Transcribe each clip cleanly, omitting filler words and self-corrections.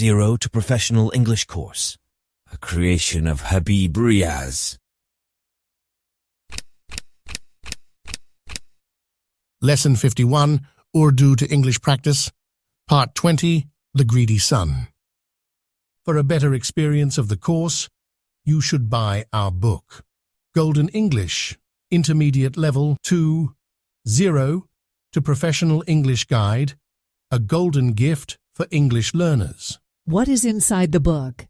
Zero to Professional English course, a creation of Habib Riaz. Lesson 51, Urdu to English Practice, Part 20, The Greedy Son. For a better experience of the course, you should buy our book, Golden English, Intermediate Level 2, 0 to Professional English Guide, a golden gift for English learners. What is inside the book?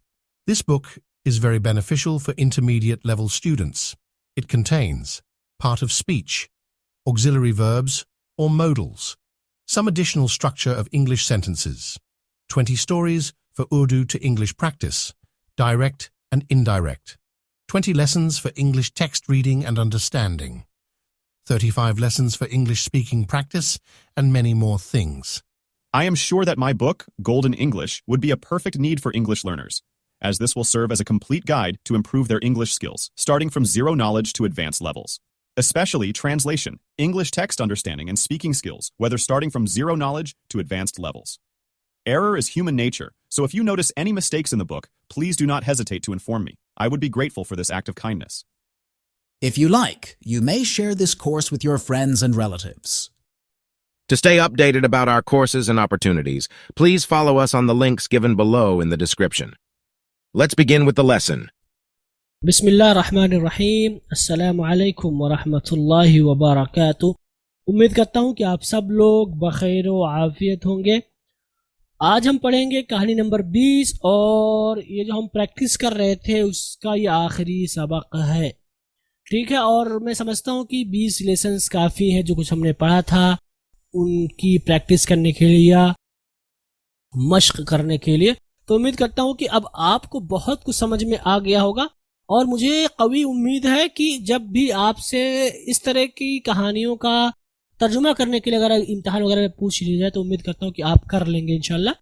This book is very beneficial for intermediate level students. It contains part of speech, auxiliary verbs or modals, some additional structure of English sentences, 20 stories for Urdu to English practice, direct and indirect, 20 lessons for English text reading and understanding, 35 lessons for English speaking practice, and many more things. I am sure that my book, Golden English, would be a perfect need for English learners, as this will serve as a complete guide to improve their English skills, starting from zero knowledge to advanced levels. Especially translation, English text understanding, and speaking skills, whether starting from zero knowledge to advanced levels. Error is human nature, so if you notice any mistakes in the book, please do not hesitate to inform me. I would be grateful for this act of kindness. If you like, you may share this course with your friends and relatives. To stay updated about our courses and opportunities, please follow us on the links given below in the description. Let's begin with the lesson. बिस्मिल्लाहिर्रहमानिर्रहीम अस्सलामु अलैकुम वरहमतुल्लाहि वबरकातुह। उम्मीद करता हूँ कि आप सब लोग बखैर व आफियत होंगे। आज हम पढ़ेंगे कहानी नंबर 20 और ये जो हम प्रैक्टिस कर रहे थे उसका ये आखिरी सबक है। ठीक है, और मैं समझता हूँ कि 20 लेसन्स काफ़ी हैं जो कुछ हमने पढ़ा था उनकी प्रैक्टिस करने के लिए या मश्क करने के लिए। तो उम्मीद करता हूँ कि अब आपको बहुत कुछ समझ में आ गया होगा और मुझे कवी उम्मीद है कि जब भी आपसे इस तरह की कहानियों का तर्जुमा करने के लिए अगर इम्तिहान वगैरह में पूछ लिया जाए तो उम्मीद करता हूँ कि आप कर लेंगे इंशाल्लाह।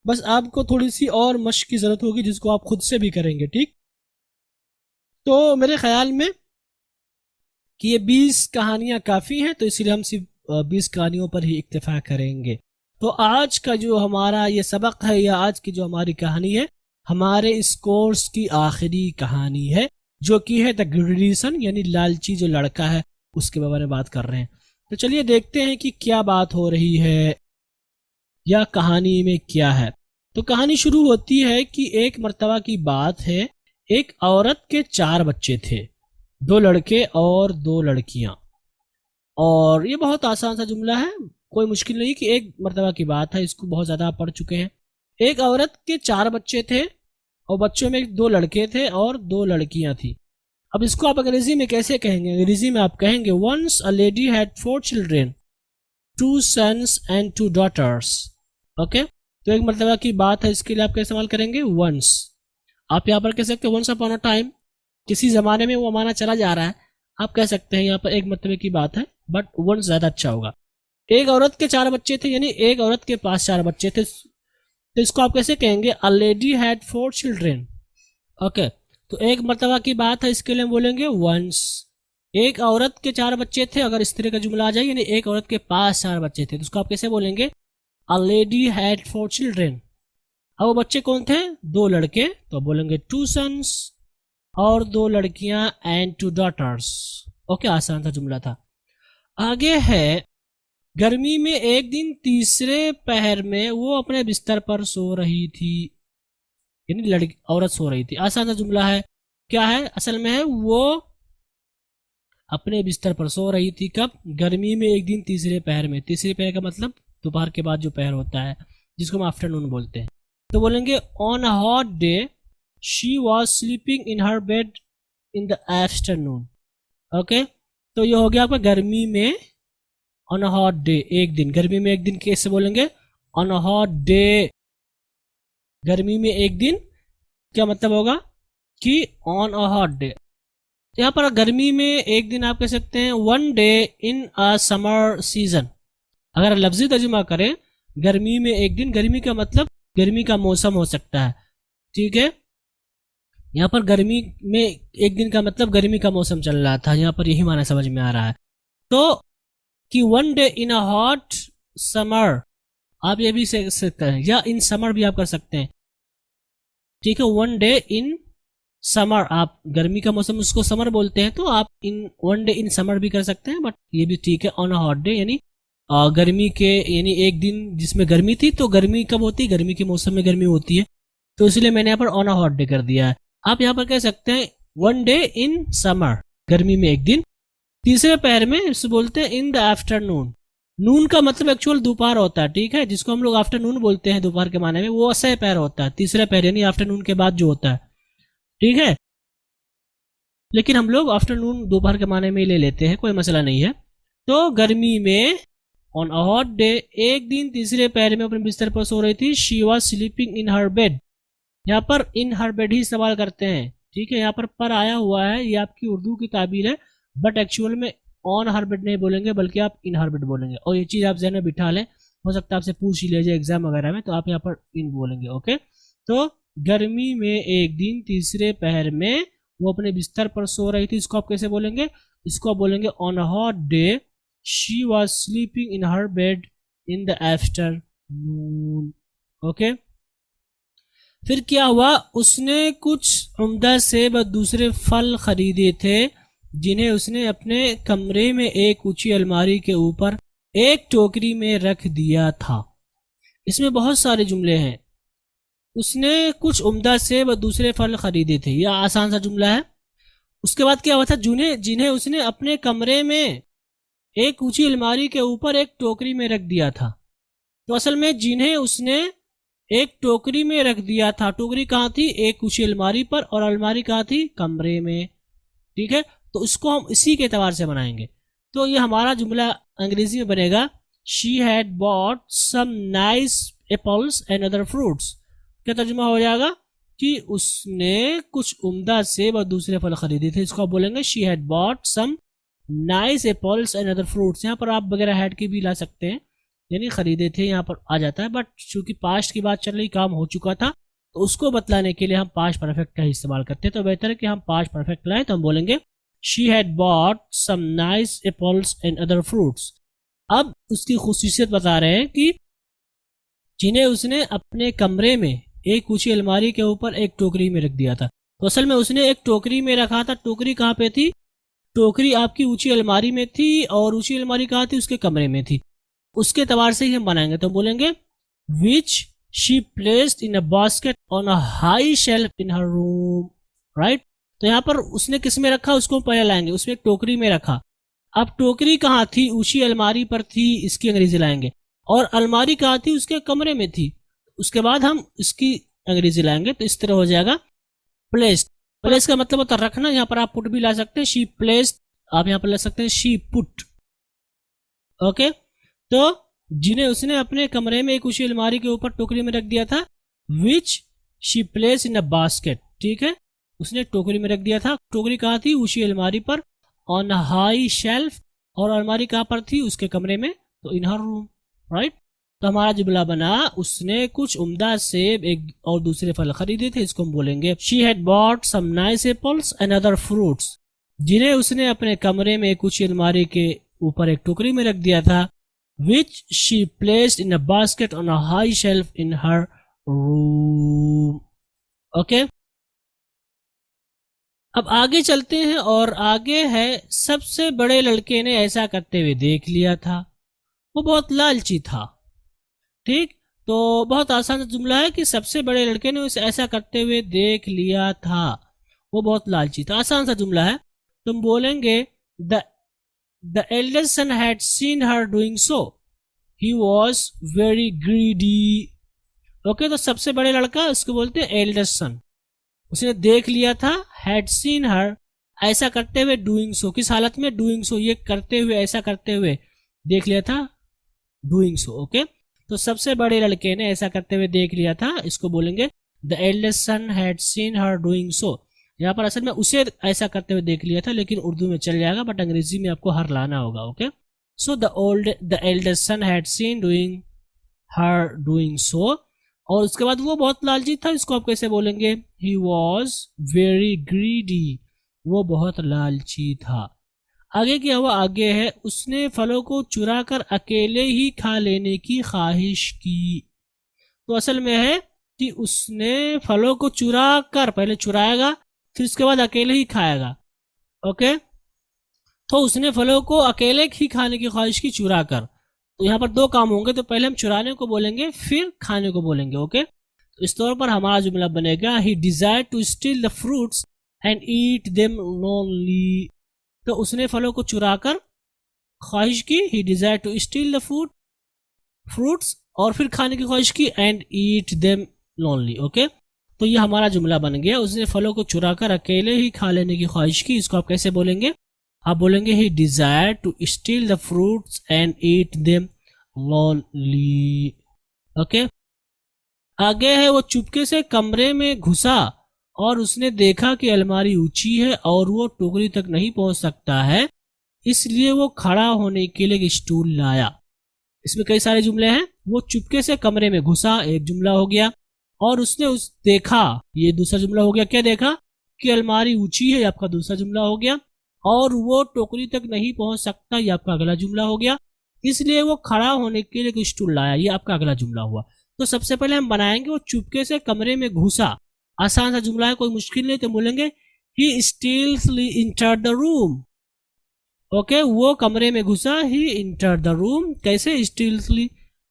बस आपको थोड़ी सी और मश्क की ज़रूरत होगी जिसको आप खुद से भी करेंगे। ठीक, तो मेरे ख्याल में कि ये 20 कहानियाँ काफ़ी हैं, तो इसलिए हम सिर्फ 20 कहानियों पर ही इक्तफा करेंगे। तो आज का जो हमारा ये सबक है या आज की जो हमारी कहानी है, हमारे इस कोर्स की आखिरी कहानी है जो कि है द ग्रीडी सन, यानी लालची जो लड़का है उसके बारे में बात कर रहे हैं। तो चलिए देखते हैं कि क्या बात हो रही है या कहानी में क्या है। तो कहानी शुरू होती है कि एक मर्तबा की बात है, एक औरत के 4 बच्चे थे, 2 लड़के और 2 लड़कियां। और ये बहुत आसान सा जुमला है, कोई मुश्किल नहीं कि एक मर्तबा की बात है, इसको बहुत ज़्यादा आप पढ़ चुके हैं। एक औरत के 4 बच्चे थे और बच्चों में 2 लड़के थे और 2 लड़कियां थी। अब इसको आप अंग्रेजी में कैसे कहेंगे? अंग्रेजी में आप कहेंगे once a lady had 4 children, 2 sons and 2 daughters. Okay, तो एक मर्तबा की बात है, इसके लिए आप क्या इस्तेमाल करेंगे? वंस। आप यहाँ पर कह सकते हैं वंस अपॉन अ टाइम, किसी ज़माने में वो ज़माना चला जा रहा है, आप कह सकते हैं यहाँ पर एक मर्तबे की बात है, बट वंस ज़्यादा अच्छा होगा। एक औरत के 4 बच्चे थे, यानी एक औरत के पास 4 बच्चे थे, तो इसको आप कैसे कहेंगे? अ लेडी हैड 4 चिल्ड्रेन। ओके, तो एक मर्तबा की बात है, इसके लिए हम बोलेंगे वंस। एक औरत के 4 बच्चे थे, अगर इस तरह का जुमला आ जाए यानी एक औरत के पास 4 बच्चे थे, तो उसको आप कैसे बोलेंगे? अ लेडी हैड 4 चिल्ड्रेन। अब वो बच्चे कौन थे? 2 लड़के, तो बोलेंगे 2 सन्स और 2 लड़कियां एंड 2 डॉटर्स। ओके, आसान सा जुमला था। आगे है, गर्मी में एक दिन तीसरे पहर में वो अपने बिस्तर पर सो रही थी, यानी औरत सो रही थी। आसान सा जुमला है, क्या है असल में है, वो अपने बिस्तर पर सो रही थी। कब? गर्मी में एक दिन तीसरे पहर में। तीसरे पहर का मतलब दोपहर के बाद जो पहर होता है, जिसको हम आफ्टरनून बोलते हैं। तो बोलेंगे on a hot day she was sleeping in her bed in the afternoon. Okay, तो ये हो गया आपका गर्मी में, ऑन अ हॉट डे, एक दिन। गर्मी में एक दिन कैसे बोलेंगे? On a hot day. गर्मी में एक दिन क्या मतलब होगा कि ऑन अ हॉट डे। यहाँ पर गर्मी में एक दिन आप कह सकते हैं one day in a summer season. अगर लफ्जी तर्जुमा करें गर्मी में एक दिन, गर्मी का मतलब गर्मी का मौसम हो सकता है। ठीक है, यहाँ पर गर्मी में एक दिन का मतलब गर्मी का मौसम चल रहा था, यहाँ पर यही माना समझ में आ रहा है। तो कि one day in a hot summer, आप ये भी कह सकते हैं, या इन समर भी आप कर सकते हैं। ठीक है, वन डे इन समर, आप गर्मी का मौसम उसको समर बोलते हैं, तो आप in one day in summer भी कर सकते हैं, बट ये भी ठीक है। ऑन अ हॉट डे यानी गर्मी के, यानी एक दिन जिसमें गर्मी थी, तो गर्मी कब होती है, गर्मी के मौसम में गर्मी होती है, तो इसलिए मैंने यहाँ पर ऑन अ हॉट डे कर दिया है। आप यहाँ पर कह सकते हैं वन डे इन समर, गर्मी में एक दिन। तीसरे पैर में इसे बोलते हैं इन द आफ्टरनून। नून का मतलब एक्चुअल दोपहर होता है, ठीक है, जिसको हम लोग आफ्टरनून बोलते हैं दोपहर के माने में, वो असह पैर होता है, तीसरा पैर यानी आफ्टरनून के बाद जो होता है, ठीक है, लेकिन हम लोग आफ्टरनून दोपहर के माने में ले लेते हैं, कोई मसला नहीं है। तो गर्मी में ऑन अ हॉट डे, एक दिन तीसरे पैर में अपने बिस्तर पर सो रही थी। She was sleeping in her bed, यहाँ पर इन हर बेड ही इस्तेमाल करते हैं, ठीक है, यहाँ पर आया हुआ है, ये आपकी उर्दू की ताबीर है, बट एक्चुअल में ऑन हर बेड नहीं बोलेंगे, बल्कि आप इन हर बेड बोलेंगे। और ये चीज़ आप ज़हन में बिठा लें, हो सकता है आपसे पूछ ही लीजिए एग्जाम वगैरह में, तो आप यहाँ पर इन बोलेंगे, ओके। तो गर्मी में एक दिन तीसरे पहर में वो अपने बिस्तर पर सो रही थी, इसको आप कैसे बोलेंगे, इसको आप बोलेंगे on a hot day she was sleeping in her bed in the afternoon, okay. फिर क्या हुआ, उसने कुछ उम्दा सेब और दूसरे फल खरीदे थे, जिन्हें उसने अपने कमरे में एक ऊंची अलमारी के ऊपर एक टोकरी में रख दिया था। इसमें बहुत सारे जुमले हैं। उसने कुछ उम्दा सेब और दूसरे फल खरीदे थे, यह आसान सा जुमला है। उसके बाद क्या हुआ था, जिन्हें उसने अपने कमरे में एक ऊंची अलमारी के ऊपर एक टोकरी में रख दिया था। तो असल में जिन्हें उसने एक टोकरी में रख दिया था, टोकरी कहाँ थी, एक ऊंची अलमारी पर, और अलमारी कहाँ थी, कमरे में, ठीक है। तो इसको हम इसी के एतबार से बनाएंगे। तो ये हमारा जुमला अंग्रेजी में बनेगा, she had bought some nice apples and other fruits. क्या तर्जुमा हो जाएगा कि उसने कुछ उम्दा सेब और दूसरे फल खरीदे थे, इसको आप बोलेंगे she had bought some nice apples and other fruits. यहाँ पर आप वगैरह हैड की भी ला सकते हैं, यानी खरीदे थे यहाँ पर आ जाता है, बट चूंकि पास्ट की बात चल रही, काम हो चुका था, तो उसको बतलाने के लिए हम पास्ट परफेक्ट का ही इस्तेमाल करते हैं। तो बेहतर है कि हम पास्ट परफेक्ट लाएं, तो हम बोलेंगे She had bought some nice apples and other fruits। अब उसकी खुसूसियत बता रहे हैं कि जिन्हें उसने अपने कमरे में एक ऊंची अलमारी के ऊपर एक टोकरी में रख दिया था। तो असल में उसने एक टोकरी में रखा था। टोकरी कहाँ पे थी, टोकरी आपकी ऊंची अलमारी में थी, और ऊंची अलमारी कहाँ थी, उसके कमरे में थी। उसके एतबार से ही हम बनाएंगे, तो बोलेंगे which she placed in a basket on a high shelf in her room, right. तो यहाँ पर उसने किस में रखा, उसको पहले लाएंगे, उसमें एक टोकरी में रखा। अब टोकरी कहाँ थी, ऊंची अलमारी पर थी, इसकी अंग्रेजी लाएंगे, और अलमारी कहाँ थी, उसके कमरे में थी। उसके बाद हम इसकी अंग्रेजी लाएंगे, तो इस तरह हो जाएगा प्लेस्ड। प्लेस का मतलब होता है रखना, यहाँ पर आप पुट भी ला सकते हैं, शी प्लेस्ड आप यहाँ पर ला सकते हैं शी पुट, ओके। तो जिन्हें उसने अपने कमरे में एक ऊंची अलमारी के ऊपर टोकरी में रख दिया था, which she place in a basket, ठीक है, उसने टोकरी में रख दिया था। टोकरी कहाँ थी, ऊंची अलमारी पर, ऑन हाई शेल्फ, और अलमारी कहाँ पर थी, उसके कमरे में, तो इन हर रूम, राइट। तो हमारा जुमला बना, उसने कुछ उम्दा सेब एक और दूसरे फल खरीदे थे, इसको हम बोलेंगे she had bought some nice apples and other fruits, जिन्हें उसने अपने कमरे में एक ऊंची अलमारी के ऊपर एक टोकरी में रख दिया था, which she placed in a basket on a high shelf in her room, okay. अब आगे चलते हैं, और आगे है सबसे बड़े लड़के ने ऐसा करते हुए देख लिया था, वो बहुत लालची था, ठीक। तो बहुत आसान जुमला है कि सबसे बड़े लड़के ने उसे ऐसा करते हुए देख लिया था, वो बहुत लालची था, आसान सा जुमला है। तुम बोलेंगे the eldest son had seen her doing so, he was very greedy, okay. तो सबसे बड़े लड़का इसको बोलते हैं एल्डेस्ट सन, उसने देख लिया था, हैड सीन हर ऐसा करते हुए, डूइंग सो किस हालत में, डूइंग सो ये करते हुए, ऐसा करते हुए देख लिया था, डूइंग सो, ओके। तो सबसे बड़े लड़के ने ऐसा करते हुए देख लिया था, इसको बोलेंगे the eldest son had seen her doing so. यहाँ पर असल में उसे ऐसा करते हुए देख लिया था, लेकिन उर्दू में चल जाएगा, बट अंग्रेजी में आपको हर लाना होगा, okay. So the eldest son had seen doing her doing so, और उसके बाद वो बहुत लालची था, इसको आप कैसे बोलेंगे, ही वॉज वेरी ग्रीडी, वो बहुत लालची था। आगे क्या हुआ, आगे है उसने फलों को चुरा कर अकेले ही खा लेने की ख्वाहिश की। तो असल में है कि उसने फलों को चुरा कर, पहले चुराएगा फिर उसके बाद अकेले ही खाएगा। ओके, तो उसने फलों को अकेले ही खाने की ख्वाहिश की चुरा कर। तो यहाँ पर दो काम होंगे, तो पहले हम चुराने को बोलेंगे फिर खाने को बोलेंगे। ओके, तो इस तौर पर हमारा जुमला बनेगा he desire to steal the fruits and eat them only. तो उसने फलों को चुरा कर ख्वाहिश की, he desire to steal the fruits और फिर खाने की ख्वाहिश की, and eat them only. Okay, तो ये हमारा जुमला बन गया, उसने फलों को चुरा कर अकेले ही खा लेने की ख्वाहिश की। इसको आप कैसे बोलेंगे? आप बोलेंगे he desire to steal the fruits and eat them lonely. Okay, आगे है वो चुपके से कमरे में घुसा और उसने देखा कि अलमारी ऊंची है और वो टोकरी तक नहीं पहुंच सकता है, इसलिए वो खड़ा होने के लिए एक स्टूल लाया। इसमें कई सारे जुमले हैं। वो चुपके से कमरे में घुसा एक जुमला हो गया, और उसने देखा, ये दूसरा जुमला हो गया। क्या देखा? कि अलमारी ऊंची है, ये आपका दूसरा जुमला हो गया। और वो टोकरी तक नहीं पहुंच सकता, ये आपका अगला जुमला हो गया। इसलिए वो खड़ा होने के लिए एक स्टूल लाया, ये आपका अगला जुमला हुआ। तो सबसे पहले हम बनाएंगे वो चुपके से कमरे में घुसा। आसान सा जुमला है, कोई मुश्किल नहीं। तो बोलेंगे ही स्टील्सली इंटर्ड द रूम। ओके, वो कमरे में घुसा, ही इंटर्ड द रूम। कैसे? स्टील्सली,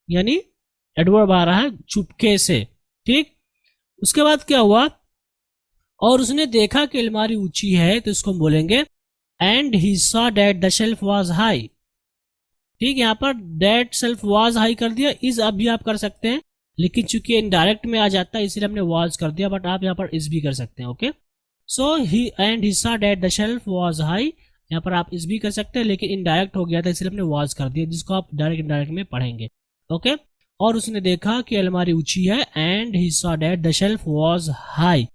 यानी एडवर्ब आ रहा है चुपके से। ठीक, उसके बाद क्या हुआ? और उसने देखा कि अलमारी ऊंची है, तो इसको हम बोलेंगे and he saw that the shelf was high. ठीक, यहाँ पर दैट शेल्फ वाज हाई कर दिया, इज अब भी आप कर सकते हैं, लेकिन चूंकि इनडायरेक्ट में आ जाता है इसलिए हमने वाज कर दिया, बट आप यहाँ पर इज भी कर सकते हैं। Okay, so he and he saw that the shelf was high, यहाँ पर आप इस भी कर सकते हैं, लेकिन इनडायरेक्ट हो गया था इसलिए हमने वाज कर दिया, जिसको आप डायरेक्ट इनडायरेक्ट में पढ़ेंगे। ओके, और उसने देखा कि अलमारी ऊंची है, and he saw that the shelf was high.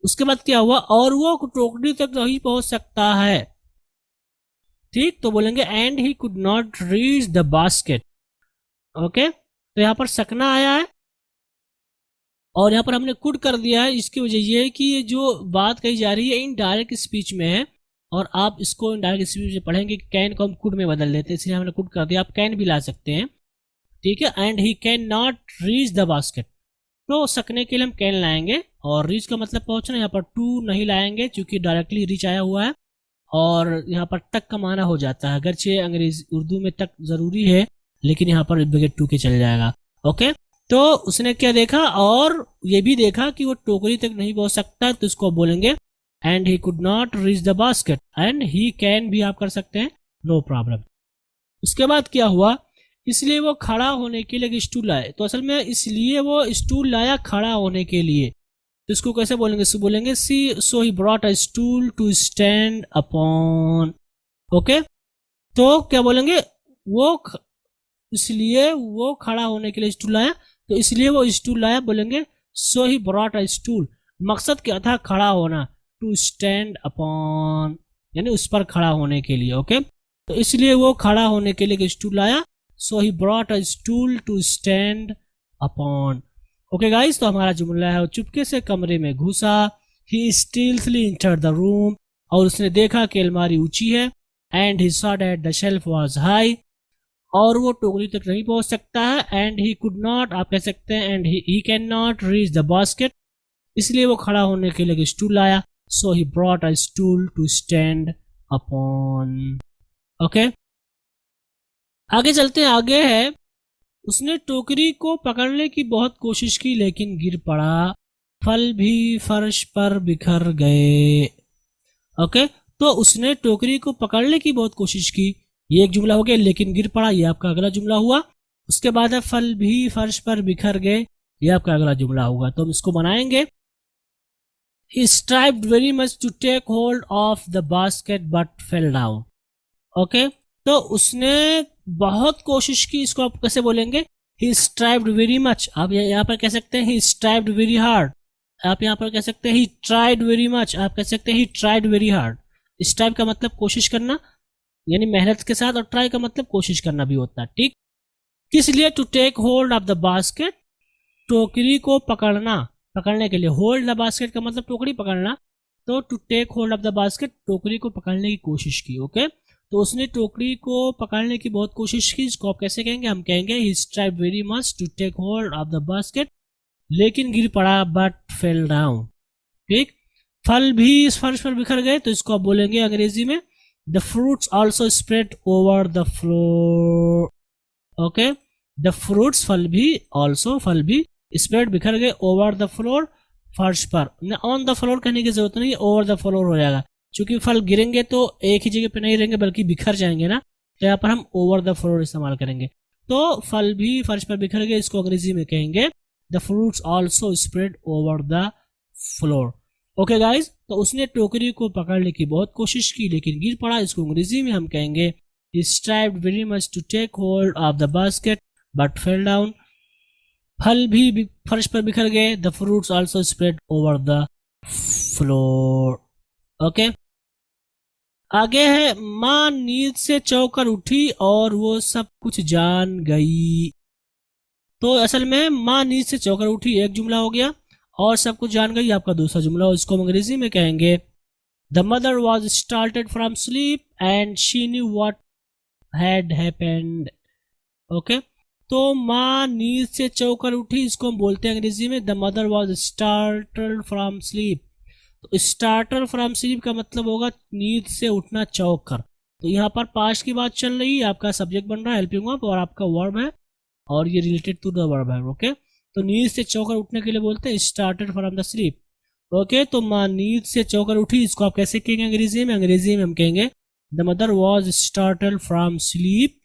उसके बाद क्या हुआ? और वो टोकरी तक नहीं पहुंच सकता है। ठीक, तो बोलेंगे and he could not reach the basket. Okay, तो यहां पर सकना आया है और यहां पर हमने कुड कर दिया है। इसकी वजह यह है कि ये जो बात कही जा रही है इनडायरेक्ट स्पीच में है, और आप इसको इनडायरेक्ट स्पीच में पढ़ेंगे कि कैन को हम कुड में बदल देते हैं, इसलिए हमने कुड कर दिया। आप कैन भी ला सकते हैं। ठीक है, and he can not reach the basket, तो सकने के लिए हम कैन लाएंगे, और रीच का मतलब पहुंचना। यहाँ पर टू नहीं लाएंगे क्योंकि डायरेक्टली रीच आया हुआ है, और यहाँ पर तक का माना हो जाता है। अगरचे अंग्रेजी उर्दू में तक जरूरी है, लेकिन यहाँ पर बगैर टू के चल जाएगा। ओके, तो उसने क्या देखा? और ये भी देखा कि वो टोकरी तक नहीं पहुंच सकता, तो इसको बोलेंगे and he could not reach the basket. And he can भी आप कर सकते हैं, नो प्रॉब्लम। उसके बाद क्या हुआ? इसलिए वो खड़ा होने के लिए स्टूल लाए। तो असल में इसलिए वो स्टूल लाया खड़ा होने के लिए, तो इसको कैसे बोलेंगे? इसको बोलेंगे see so he brought a stool to stand upon. Okay, तो क्या बोलेंगे? इसलिए वो खड़ा होने के लिए स्टूल लाया, तो इसलिए वो स्टूल लाया, बोलेंगे सो ही ब्रॉट अ स्टूल। मकसद क्या था? खड़ा होना, टू स्टैंड अपॉन, यानी उस पर खड़ा होने के लिए। ओके, तो इसलिए वो खड़ा होने के लिए स्टूल लाया, so he brought a stool to stand upon. Okay guys, तो हमारा जुमला है चुपके से कमरे में घुसा, he stealthily entered the room, और उसने देखा कि अलमारी ऊंची है, and he saw that the shelf was high, और वो टोकरी तक नहीं पहुंच सकता है, एंड ही कुड नॉट आप कह सकते हैं, and he can not reach the basket, इसलिए वो खड़ा होने के लिए स्टूल लाया, so he brought a stool to stand upon. Okay, आगे चलते हैं। आगे है उसने टोकरी को पकड़ने की बहुत कोशिश की लेकिन गिर पड़ा, फल भी फर्श पर बिखर गए। ओके, तो उसने टोकरी को पकड़ने की बहुत कोशिश की, ये एक जुमला हो गया, लेकिन गिर पड़ा, ये आपका अगला जुमला हुआ। उसके बाद है फल भी फर्श पर बिखर गए, ये आपका अगला जुमला होगा। तो हम इसको बनाएंगे He strived very much to take hold of the basket but fell down. Okay, तो उसने बहुत कोशिश की, इसको आप कैसे बोलेंगे? He strived very much, आप यहाँ पर कह सकते हैं he strived very hard, आप यहाँ पर कह सकते हैं he tried very much, आप कह सकते हैं he tried very hard। strive का मतलब कोशिश करना, यानी मेहनत के साथ, और try का मतलब कोशिश करना भी होता है। ठीक, किस लिए? to take hold of the basket, टोकरी को पकड़ने के लिए। होल्ड द बास्केट का मतलब टोकरी पकड़ना, तो to take hold of the basket, टोकरी को पकड़ने की कोशिश की। ओके, तो उसने टोकरी को पकड़ने की बहुत कोशिश की, इसको आप कैसे कहेंगे? हम कहेंगे he strived very much to take hold of the basket, लेकिन गिर पड़ा, बट फेल डाउन। ठीक, फल भी इस फर्श पर बिखर गए, तो इसको आप बोलेंगे अंग्रेजी में the fruits also spread over the floor. Okay, the fruits, फल भी स्प्रेड बिखर गए ओवर द फ्लोर, फर्श पर। ऑन द फ्लोर कहने की जरूरत नहीं, ओवर द फ्लोर हो जाएगा, क्योंकि फल गिरेंगे तो एक ही जगह पे नहीं रहेंगे बल्कि बिखर जाएंगे ना, तो यहाँ पर हम ओवर द फ्लोर इस्तेमाल करेंगे। तो फल भी फर्श पर बिखर गए, इसको अंग्रेजी में कहेंगे the fruits also spread over the floor. Okay guys, तो उसने टोकरी को पकड़ने की बहुत कोशिश की लेकिन गिर पड़ा, इसको अंग्रेजी में हम कहेंगे he strived very much to take hold of the basket but fell down। फल भी फर्श पर बिखर गए, the fruits also spread over the floor। Okay, आगे है माँ नींद से चौंक कर उठी और वो सब कुछ जान गई। तो असल में माँ नींद से चौंक कर उठी एक जुमला हो गया, और सब कुछ जान गई आपका दूसरा जुमला, इसको हम अंग्रेजी में कहेंगे the mother was started from sleep and she knew what had happened. Okay, तो माँ नींद से चौंक कर उठी, इसको हम बोलते हैं अंग्रेजी में the mother was startled from sleep. तो स्टार्टर फ्रॉम स्लीप का मतलब होगा नींद से उठना चौंक कर। तो यहाँ पर पास्ट की बात चल रही है, आपका सब्जेक्ट बन रहा है हेल्पिंग वर्ब और आपका वर्ब है, और ये रिलेटेड टू द वर्ब है। ओके, तो नींद से चौंक कर उठने के लिए बोलते हैं started from the sleep. Okay, तो माँ नींद से चौंक कर उठी, इसको आप कैसे कहेंगे अंग्रेजी में? अंग्रेजी में हम कहेंगे the mother was startled from sleep,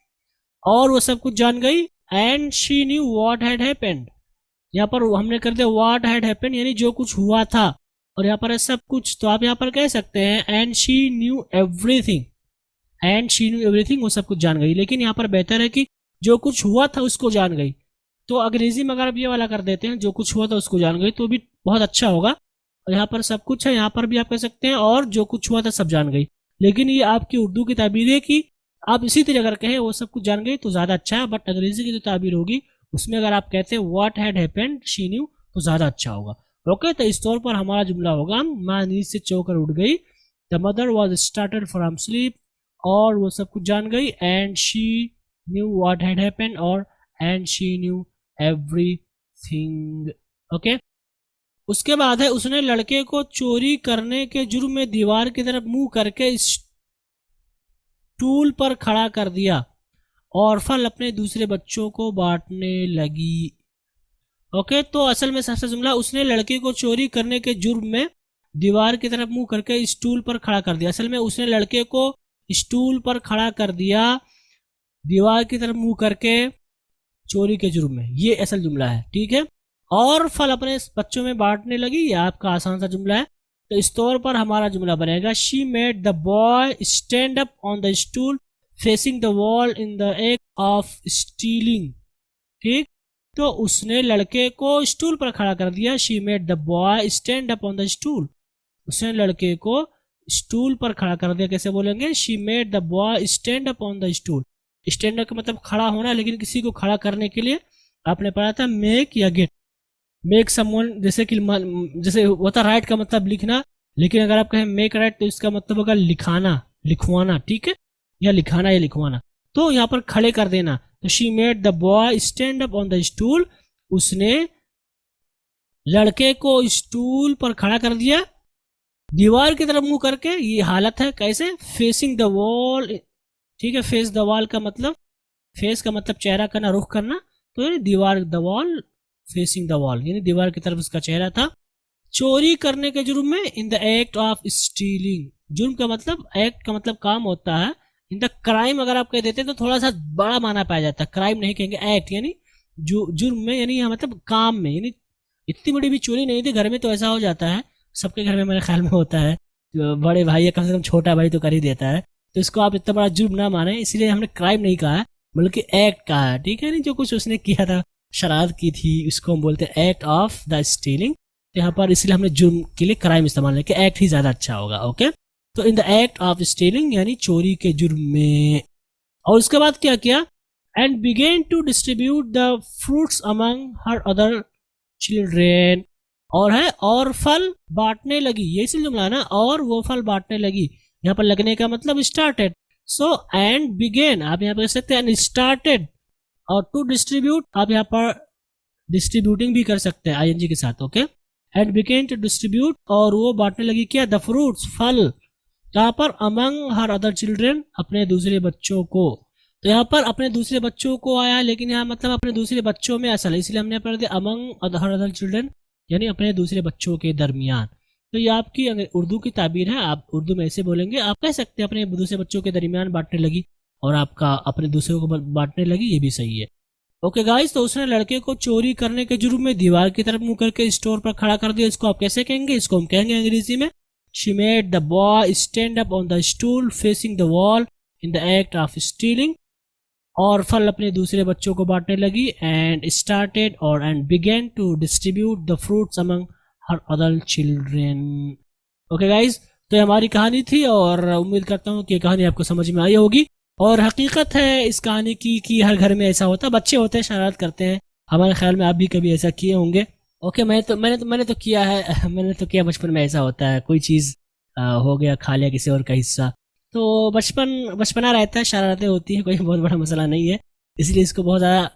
और वो सब कुछ जान गई, and she knew what had happened. यहाँ पर हमने कर दिया व्हाट हैड हैपेंड, यानी जो कुछ हुआ था, और यहाँ पर है सब कुछ, तो आप यहाँ पर कह सकते हैं and she knew everything. And she knew everything, वो सब कुछ जान गई, लेकिन यहाँ पर बेहतर है कि जो कुछ हुआ था उसको जान गई। तो अंग्रेजी में अगर आप ये वाला कर देते हैं जो कुछ हुआ था उसको जान गई, तो भी बहुत अच्छा होगा। और यहाँ पर सब कुछ है, यहाँ पर भी आप कह सकते हैं और जो कुछ हुआ था सब जान गई, लेकिन ये आपकी उर्दू की ताबीर है कि आप इसी तरह अगर कहें वो सब कुछ जान गई तो ज़्यादा अच्छा है, बट अंग्रेजी की जो ताबीर होगी उसमें अगर आप कहते हैं what had happened she knew तो ज़्यादा अच्छा होगा। ओके, तो इस तौर पर हमारा जुमला होगा माँ नींद से चौंक कर उठ गई, the mother was started from sleep, और वो सब कुछ जान गई, and she knew what had happened, और and she knew everything. Okay, उसके बाद है उसने लड़के को चोरी करने के जुर्म में दीवार की तरफ मुंह करके स्टूल पर खड़ा कर दिया और फल अपने दूसरे बच्चों को बांटने लगी। ओके, तो असल में सबसे जुमला उसने लड़के को चोरी करने के जुर्म में दीवार की तरफ मुंह करके स्टूल पर खड़ा कर दिया। असल में उसने लड़के को स्टूल पर खड़ा कर दिया दीवार की तरफ मुंह करके चोरी के जुर्म में, ये असल जुमला है। ठीक है, और फल अपने बच्चों में बांटने लगी, ये आपका आसान सा जुमला है। तो इस तौर पर हमारा जुमला बनेगा she made the boy stand up on the stool facing the wall in the act of stealing. ठीक, तो उसने लड़के को स्टूल पर खड़ा कर दिया, she made the boy stand up on the stool, उसने लड़के को स्टूल पर खड़ा कर दिया। कैसे बोलेंगे? She made the boy stand up on the stool. Stand up का मतलब खड़ा होना, लेकिन किसी को खड़ा करने के लिए आपने पढ़ा था मेक या गेट। मेक समवन जैसे होता राइट का मतलब लिखना, लेकिन अगर आप कहें मेक राइट तो इसका मतलब होगा लिखाना, लिखवाना। ठीक है, या लिखाना या लिखवाना, तो यहाँ पर खड़े कर देना। तो she made the boy stand up on the stool, उसने लड़के को स्टूल पर खड़ा कर दिया दीवार की तरफ मुंह करके। ये हालत है कैसे? Facing the wall. ठीक है, फेस द वॉल का मतलब, फेस का मतलब चेहरा करना, रुख करना, तो ये दीवार, the wall facing the wall, यानी दीवार की तरफ उसका चेहरा था। चोरी करने के जुर्म में, इन द एक्ट ऑफ स्टीलिंग। जुर्म का मतलब, एक्ट का मतलब काम होता है। इन द क्राइम अगर आप कह देते हैं तो थोड़ा सा बड़ा माना पाया जाता है, क्राइम नहीं कहेंगे, एक्ट यानी जुर्म में, यानी मतलब काम में, यानी इतनी बड़ी भी चोरी नहीं थी। घर में तो ऐसा हो जाता है, सबके घर में मेरे ख्याल में होता है, बड़े भाई या कम से कम छोटा भाई तो कर ही देता है, तो इसको आप इतना बड़ा जुर्म ना माने, इसलिए हमने क्राइम नहीं कहा है बल्कि एक्ट कहा है। ठीक है, नहीं जो कुछ उसने किया था, शरारत की थी, इसको हम बोलते हैं एक्ट ऑफ द स्टीलिंग। यहाँ पर इसलिए हमने जुर्म के लिए क्राइम इस्तेमाल किया, एक्ट ही ज्यादा अच्छा होगा। ओके, तो इन द एक्ट ऑफ स्टीलिंग यानी चोरी के जुर्म में। और उसके बाद क्या किया? And begin to distribute the fruits among her other children, और है और फल बांटने लगी, ये इसी जुमला ना, और वो फल बांटने लगी। यहाँ पर लगने का मतलब स्टार्टेड। सो एंड बिगेन आप यहाँ पर कह सकते हैं स्टार्टेड, और टू डिस्ट्रीब्यूट आप यहाँ पर डिस्ट्रीब्यूटिंग भी कर सकते हैं आईएनजी के साथ, okay. And begin to distribute, और वो बांटने लगी क्या, द फ्रूट्स, फल, यहाँ पर अमंग हर अदर चिल्ड्रेन, अपने दूसरे बच्चों को। तो यहाँ पर अपने दूसरे बच्चों को आया, लेकिन यहाँ मतलब अपने दूसरे बच्चों में असल, इसलिए हमने पढ़ दिया अमंग हर अदर चिल्ड्रेन, यानी अपने दूसरे बच्चों के दरमियान। तो ये आपकी उर्दू की ताबीर है, आप उर्दू में ऐसे बोलेंगे, आप कह सकते हैं अपने दूसरे बच्चों के दरमियान बांटने लगी, और आपका अपने दूसरे को बांटने लगी, ये भी सही है, ओके गाइस। तो उसने लड़के को चोरी करने के जुर्म में दीवार की तरफ मुंह करके स्टोर पर खड़ा कर दिया। इसको आप कैसे कहेंगे, इसको हम कहेंगे अंग्रेजी में, she made the boy stand up on the stool facing the wall in the act of stealing, और फल अपने दूसरे बच्चों को बांटने लगी, एंड स्टार्टेड और and begin to distribute the fruits among her other children. Okay guys, तो ये हमारी कहानी थी, और उम्मीद करता हूँ कि कहानी आपको समझ में आई होगी। और हकीकत है इस कहानी की कि हर घर में ऐसा होता है, बच्चे होते हैं शरारत करते हैं, हमारे ख्याल में आप भी कभी ऐसा किए होंगे, ओके। मैंने तो किया है, मैंने तो किया, बचपन में ऐसा होता है, कोई चीज़ हो गया, खा लिया किसी और का हिस्सा, तो बचपना रहता है, शरारतें होती हैं, कोई बहुत बड़ा मसला नहीं है, इसलिए इसको बहुत ज़्यादा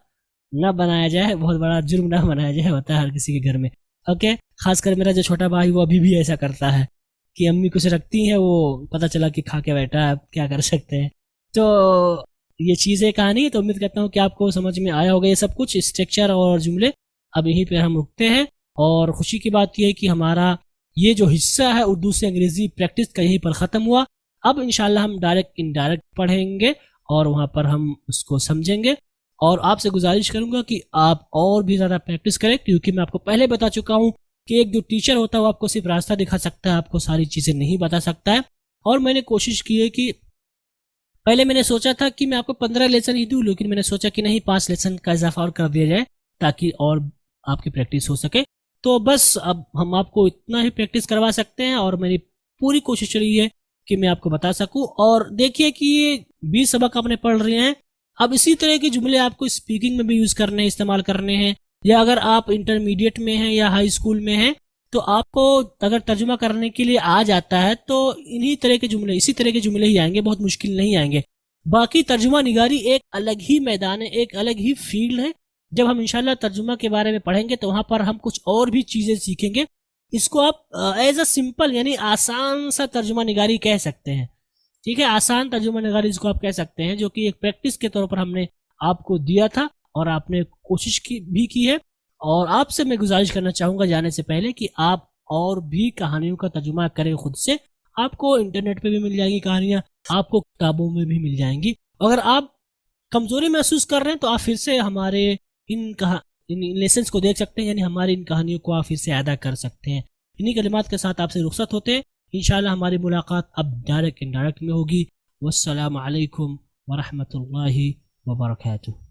ना बनाया जाए, बहुत बड़ा जुर्म ना बनाया जाए, होता है हर किसी के घर में, ओके। खासकर मेरा जो छोटा भाई वो अभी भी ऐसा करता है कि अम्मी कुछ रखती हैं, वो पता चला कि खा के बैठा है, क्या कर सकते हैं। तो ये चीज़ें कहानी है, तो उम्मीद करता हूँ कि आपको समझ में आया होगा ये सब कुछ स्ट्रक्चर और जुमले। अब यहीं पे हम रुकते हैं, और खुशी की बात यह है कि हमारा ये जो हिस्सा है उर्दू से अंग्रेजी प्रैक्टिस का यहीं पर ख़त्म हुआ। अब इंशाल्लाह हम डायरेक्ट इनडायरेक्ट पढ़ेंगे और वहाँ पर हम उसको समझेंगे, और आपसे गुजारिश करूंगा कि आप और भी ज़्यादा प्रैक्टिस करें, क्योंकि मैं आपको पहले बता चुका हूँ कि एक जो टीचर होता है वो आपको सिर्फ रास्ता दिखा सकता है, आपको सारी चीज़ें नहीं बता सकता है। और मैंने कोशिश की है कि पहले मैंने सोचा था कि मैं आपको 15 लेसन ही दूँ, लेकिन मैंने सोचा कि नहीं, 5 लेसन का इजाफा और कर दिया जाए ताकि और आपकी प्रैक्टिस हो सके। तो बस अब हम आपको इतना ही प्रैक्टिस करवा सकते हैं, और मेरी पूरी कोशिश रही है कि मैं आपको बता सकूं। और देखिए कि ये 20 सबक आपने पढ़ रहे हैं, अब इसी तरह के जुमले आपको स्पीकिंग में भी यूज़ करने हैं, इस्तेमाल करने हैं, या अगर आप इंटरमीडिएट में हैं या हाई स्कूल में हैं तो आपको अगर तर्जुमा करने के लिए आ जाता है तो इन्हीं तरह के जुमले, इसी तरह के जुमले ही आएंगे, बहुत मुश्किल नहीं आएंगे। बाकी तर्जुमा निगारी एक अलग ही मैदान है, एक अलग ही फील्ड है। जब हम इंशाल्लाह तर्जुमा के बारे में पढ़ेंगे तो वहां पर हम कुछ और भी चीज़ें सीखेंगे। इसको आप एज अ सिंपल यानी आसान सा तर्जुमा निगारी कह सकते हैं, ठीक है, आसान तर्जुमा निगारी इसको आप कह सकते हैं, जो कि एक प्रैक्टिस के तौर पर हमने आपको दिया था और आपने कोशिश भी की है। और आपसे मैं गुजारिश करना चाहूँगा जाने से पहले कि आप और भी कहानियों का तर्जुमा करें खुद से। आपको इंटरनेट पे भी मिल जाएंगी कहानियाँ, आपको किताबों में भी मिल जाएंगी। अगर आप कमज़ोरी महसूस कर रहे हैं तो आप फिर से हमारे इन लेसन्स को देख सकते हैं, यानी हमारी इन कहानियों को आप फिर से अदा कर सकते हैं। इन्हीं कलिमात के साथ आपसे रुखसत होते हैं। इंशाल्लाह हमारी मुलाकात अब डायरेक्ट इनडायरेक्ट में होगी। वस्सलामु अलैकुम वरहमतुल्लाहि वबरकातुहू।